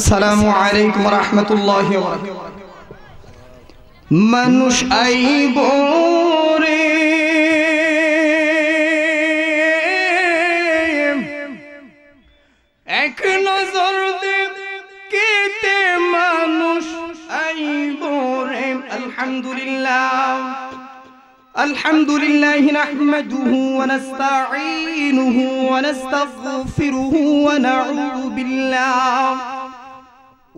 আসসালামু আলাইকুম ওয়া রাহমাতুল্লাহি ওয়া বারাকাতুহু। মানুষ আইব রে এক নজর দেখতে মানুষ আইব রে। আলহামদুলিল্লাহ الحمد لله نحمده ونستعينه ونستغفره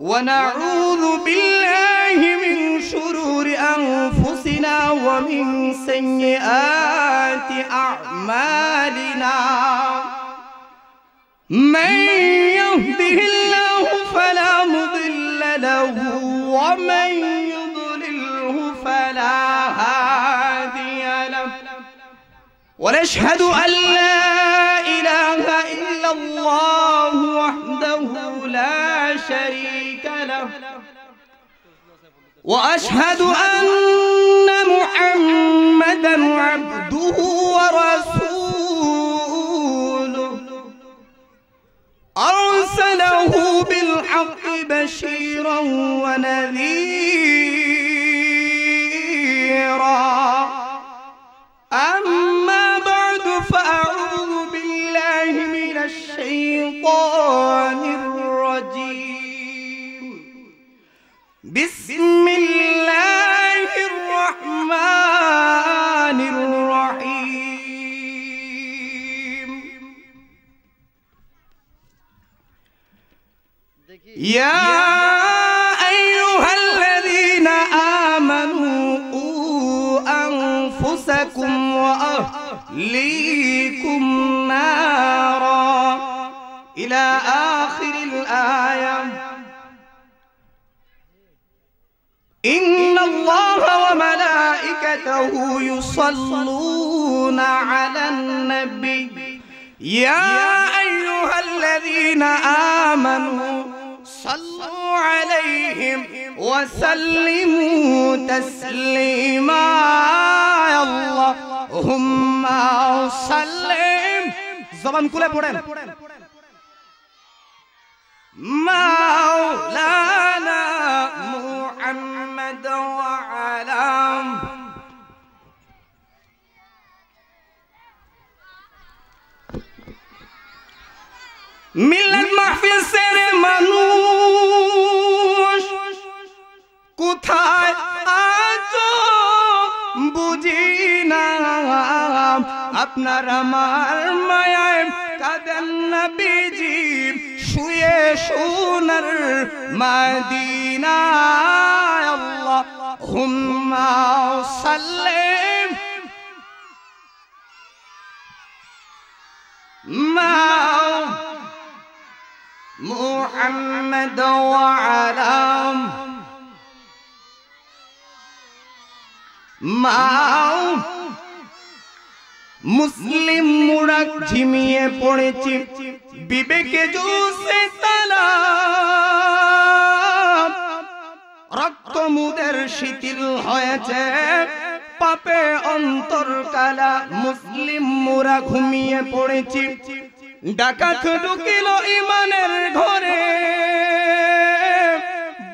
ونعوذ بالله من شرور أنفسنا ومن سيئات أعمالنا من يهده الله فلا مضل له ومن يضلله فلا هادي له ونشهد أن لا إله إلا الله وحده لا شريك له وأشهد أن محمدا عبده ورسوله أرسله بالحق بشيرا ونذيرا أما بعد فأعوذ بالله من الشيطان الرجيم بسم الله الرحمن الرحيم يا أيها الذين آمنوا قوا أنفسكم وأهليكم نارا إلى آخر الآية إن الله وملائكته يصلون على النبي يا أيها الذين آمنوا صلوا عليهم وسلموا تسليما اللهم صل زبان كله পড়েন مولانا محمد وعلى মিলাদ মাহফিল সেরে মানুষ কোথায় আছো বুঝি না আপনার আমার মায়ায় কাঁদেন নবীজি শুয়ে সোনার মদিনায় আল্লাহুম্মা সাল্লি محمد وعلى মুসলিম মুরাক ঝিমিয়ে পড়েছি বিবেকে জোসে তালা রক্ত মুদের শিথিল হয়েছে পাপে অন্তর কালা মুসলিম মুরা ঘুমিয়ে পড়েছি ডাকাত ঢুকিল ইমানের ঘরে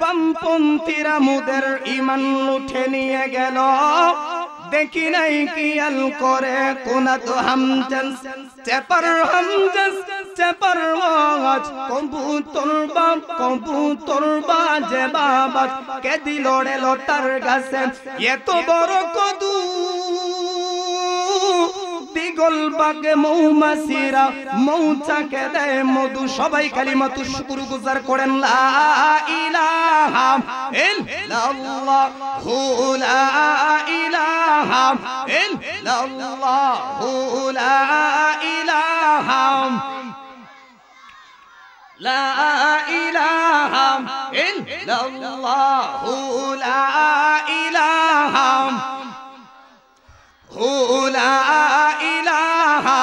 বামপন্থীরা মুদের ইমান লুঠে নিয়ে গেল দেখি নাই কিয়াল করে কোনাত হামজান চেপার হামজান চেপার ওয়াজ কবুতর বাজে বাবা কে দিল রে লটার গাছে এত বড় কদু দিগল বাগে মৌমাছিরা মৌচাকে দেয় মধু সবাই কালিমাতু শুকর গুজার করেন লা ইলাহা ইল্লাল্লাহু লা ইলাহা ইল্লাল্লাহু লা ইলাহা লা ইলাহা ইল্লাল্লাহু লা ইলাহা লা ইলাহা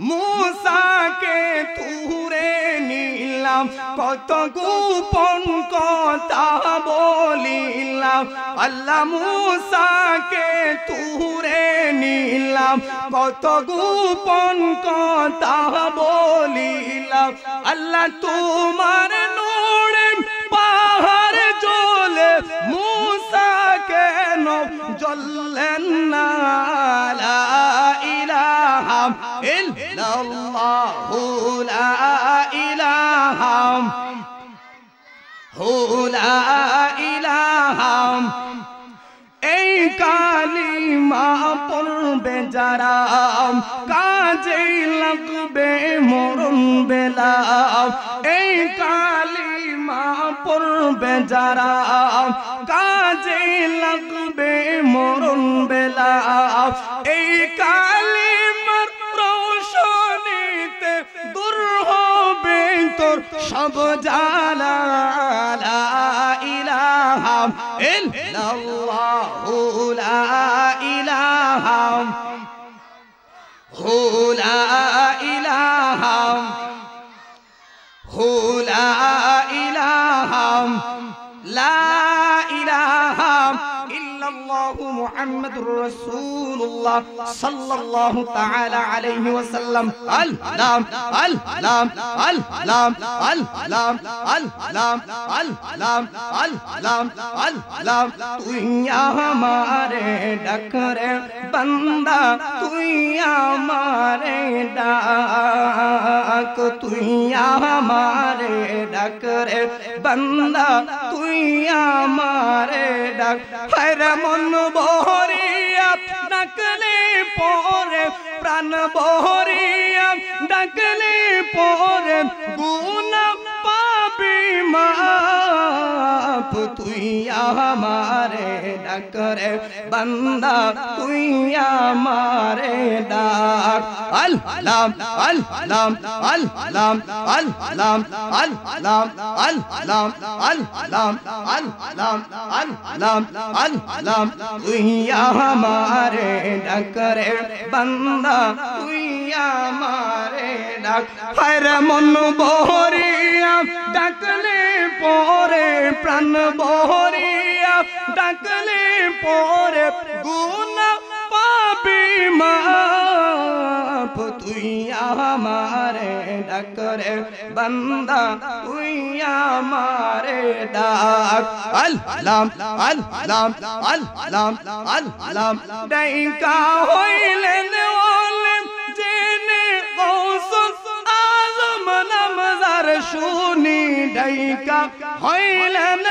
মুসাকে তুরে নিলাম কত গোপন কথা বলিলাম আল্লাহ মুসাকে তুরে নিলাম কত গোপন কথা বলিলাম আল্লাহ তোমার ইল্লাল্লাহু লা ইলাহা লা ইলাহা এই কালিমা পড়বে যারা কাজে লাগবে মরণ বেলা এই কালিমা পড়বে যারা কাজে লাগবে মরণ বেলা এই কালিমার রোশনীতে দূর হবে তোর সব জ্বালা লা ইলাহা ইল্লাল্লাহু লা ইলাহা লা ইলাহা লা ইলাহা লা ইলাহা ইল্লাল্লাহু মুহাম্মাদুর রাসূলুল্লাহ সাল্লাল্লাহু তাআলা আলাইহি ওয়াসাল্লাম আল্লাহ আল্লাহ আল্লাহ আল্লাহ আল্লাহ আল্লাহ আল্লাহ আল্লাহ তুই আমারে ডাকরে বান্দা তুই আমারে ডাক তুই আমারে ডাকরে বান্দা তুই আমারে ডাক হায়রে মন বহরিয়া ডাকলে পরে প্রাণ বহরিয়া ডাকলে পরে গুনাহ পাবি মাফ তুই আমারে ডাকরে বান্দা তুই আমারে ডাক আল্লাহ আল্লাহ আল্লাহ আল্লাহ আল্লাহ আল্লাহ আল্লাহ আল্লাহ আল্লাহ আল্লাহ তুই আমারে ডাকরে বান্দা তুই আমারে ডাক হায়রে মন বহরিয়া ডাকলে পরে প্রাণ বহরিয়া ডাকলে পরে গুনাহ পাবি মাফ তুই আমারে ডাকরে বান্দা তুই আমারে ডাক আল্লাহ আল্লাহ আল্লাহ আল্লাহ ডাইকা হইলেন ওলেম জেনে গৌসুল আজম নামদার শুনি ডাইকা হইলেন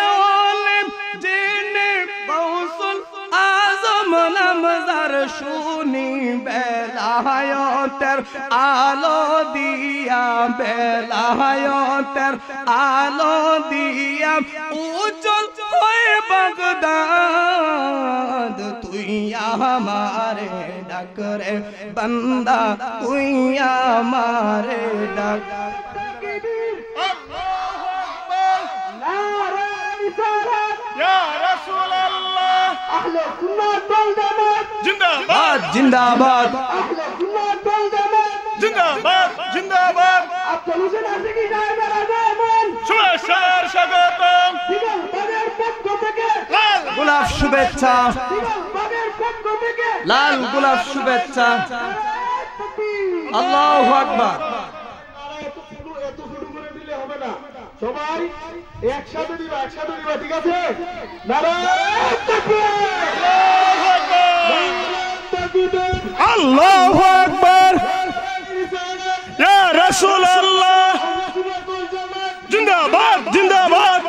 ওলেম জেনে গৌসুল আজম নামদার শুনি বেলায়েতের আলো দিয়া বেলায়েতের আলো দিয়া উজ্জ্বল হয়ে বাগদাদ তুই আমারে ডাকরে বান্দা তুই আমারে ডাক जिंदाबाद जिंदाबाद जिंदाबाद जिंदाबाद গোলাপ শুভেচ্ছা লাল গোলাপ শুভেচ্ছা আল্লাহু আকবার সবাই একসাথে দিবা ঠিক আছে নারায়ে তাকবীর আল্লাহু আকবার ইয়া রাসূলুল্লাহ জিন্দাবাদ জিন্দাবাদ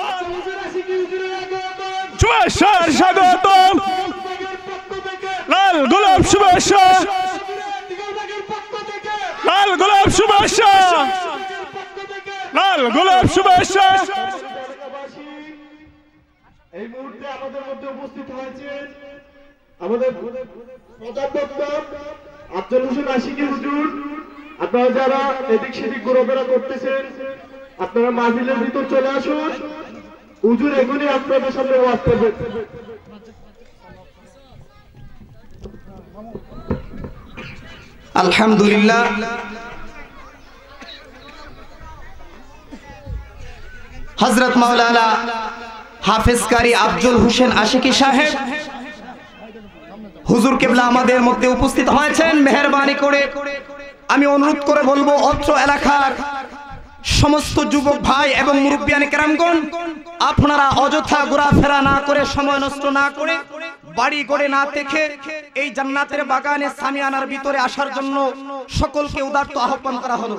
শুভেচ্ছা স্বাগতম লাল গোলাপ শুভেচ্ছা লাল গোলাপ শুভেচ্ছা লাল গোলাপ শুভেচ্ছা এই মুহূর্তে আমাদের মধ্যে উপস্থিত হয়েছেন আমাদের প্রধান বক্তা আফজল হোসেন আশিকি হুজুর। আপনারা যারা এদিক সেদিক ঘোরাফেরা করতেছেন আপনারা মাহফিলের ভিতর চলে আসুন, হুজুর এখনই আপনাদের সামনে ওয়াজ করবেন। আলহামদুলিল্লাহ হযরত মাওলানা হাফেজ কারি আফজল হোসেন আশিকি সাহেব হুজুর কেবলা আমাদের মধ্যে উপস্থিত হয়েছেন। মেহেরবানি করে আমি অনুরোধ করে বলবো অত্র এলাকার সমস্ত যুবক ভাই এবং মুরব্বিয়ানে কেরামগণ আপনারা অযথা ঘোরাফেরা না করে সময় নষ্ট না করে বাড়ি গড়ে না দেখে এই জান্নাতের বাগানে সামিয়ানার ভিতরে আসার জন্য সকলকে উদারত আহ্বান করা হলো।